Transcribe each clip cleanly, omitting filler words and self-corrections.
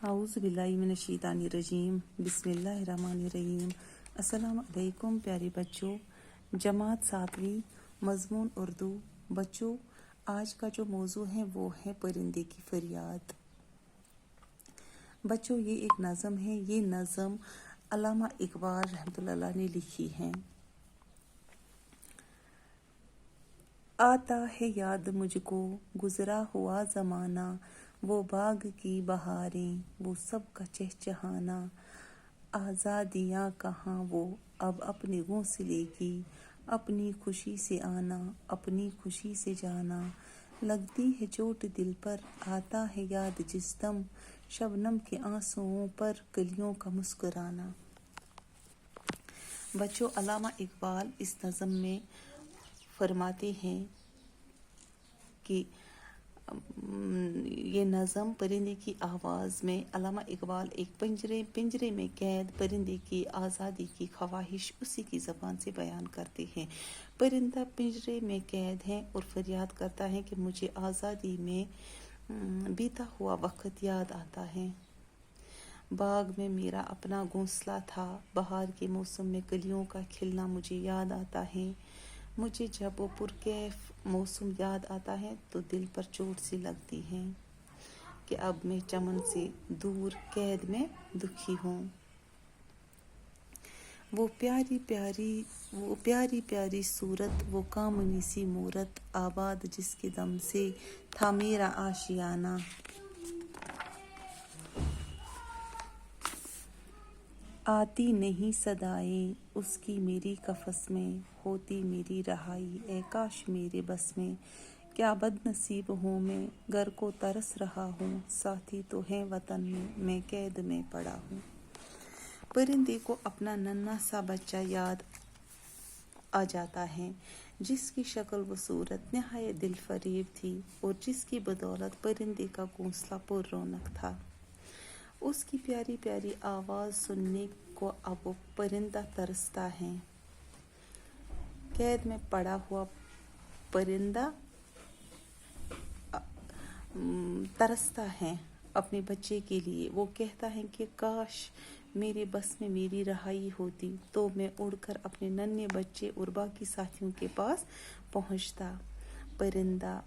औज़ुबिल्लाहिमिनश्शैतानिर्रजीम बिस्मिल्लाहिर्रहमानिर्रहीम। अस्सलाम अलैकुम प्यारे बच्चों। जमात 7वीं मज़मून उर्दू। बच्चों, आज का जो मौजू है वो है परिंदे की फरियाद। बच्चों, ये एक नज़म है। ये नज़म अल्लामा इकबाल रहमतुल्लाह अलैह ने लिखी है। आता है याद मुझको गुज़रा हुआ ज़माना, वो बाग की बहारें, वो सब का चहचहाना। आज़ादियाँ कहाँ वो अब अपने घोंसले की, अपनी खुशी से आना, अपनी खुशी से जाना। लगती है चोट दिल पर, आता है याद जिस दम, शबनम के आंसुओं पर कलियों का मुस्कुराना। बच्चों, अल्लामा इकबाल इस नज़म में फरमाते हैं कि ये नज़म परिंदे की आवाज़ में अल्लामा इकबाल एक पिंजरे में कैद परिंदे की आज़ादी की ख्वाहिश उसी की ज़बान से बयान करते हैं। परिंदा पिंजरे में कैद है और फरियाद करता है कि मुझे आज़ादी में बीता हुआ वक्त याद आता है। बाग में मेरा अपना घोंसला था, बहार के मौसम में कलियों का खिलना मुझे याद आता है। मुझे जब वो पुरकैफ मौसम याद आता है तो दिल पर चोट सी लगती है कि अब मैं चमन से दूर कैद में दुखी हूँ। वो प्यारी प्यारी सूरत, वो कामनी सी मूरत, आबाद जिसके दम से था मेरा आशियाना। आती नहीं सदाएं उसकी मेरी कफस में, होती मेरी रहाई ए काश मेरे बस में। क्या बदनसीब हूँ मैं, घर को तरस रहा हूँ, साथी तो है वतन में, मैं कैद में पड़ा हूँ। परिंदे को अपना नन्हा सा बच्चा याद आ जाता है, जिसकी शक्ल व सूरत निहायत दिल फरेब थी और जिसकी बदौलत परिंदे का घोंसला पुर रौनक था। उसकी प्यारी प्यारी आवाज़ सुनने को अब वो परिंदा तरसता है। कैद में पड़ा हुआ परिंदा तरसता है अपने बच्चे के लिए। वो कहता है कि काश मेरे बस में मेरी रहाई होती तो मैं उड़कर अपने नन्हे बच्चे और बाकी साथियों के पास पहुंचता। परिंदा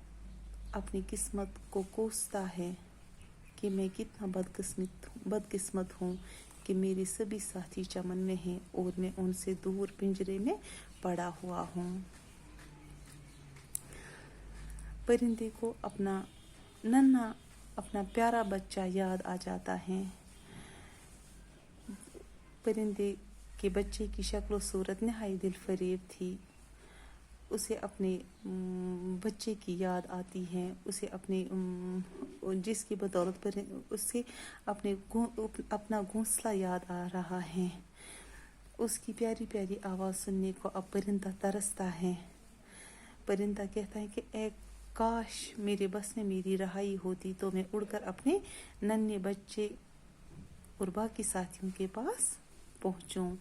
अपनी किस्मत को कोसता है कि मैं कितना बदकिस्मत हूँ कि मेरे सभी साथी चमन में हैं और मैं उनसे दूर पिंजरे में पड़ा हुआ हूँ। परिंदे को अपना प्यारा बच्चा याद आ जाता है। परिंदे के बच्चे की शक्ल और सूरत नहायत दिल फरेब थी। उसे अपने बच्चे की याद आती है। उसे जिसकी बदौलत पर उसे अपना घोंसला याद आ रहा है। उसकी प्यारी प्यारी आवाज़ सुनने को अब परिंदा तरसता है। परिंदा कहता है कि ए काश मेरे बस में मेरी रहाई होती तो मैं उड़कर अपने नन्हे बच्चे और बाकी साथियों के पास पहुँचूं।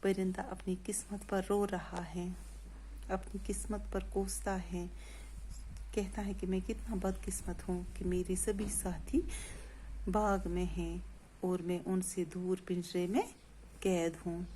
परिंदा अपनी किस्मत पर रो रहा है, अपनी किस्मत पर कोसता है। कहता है कि मैं कितना बदकिस्मत हूँ कि मेरे सभी साथी बाग में हैं और मैं उनसे दूर पिंजरे में कैद हूँ।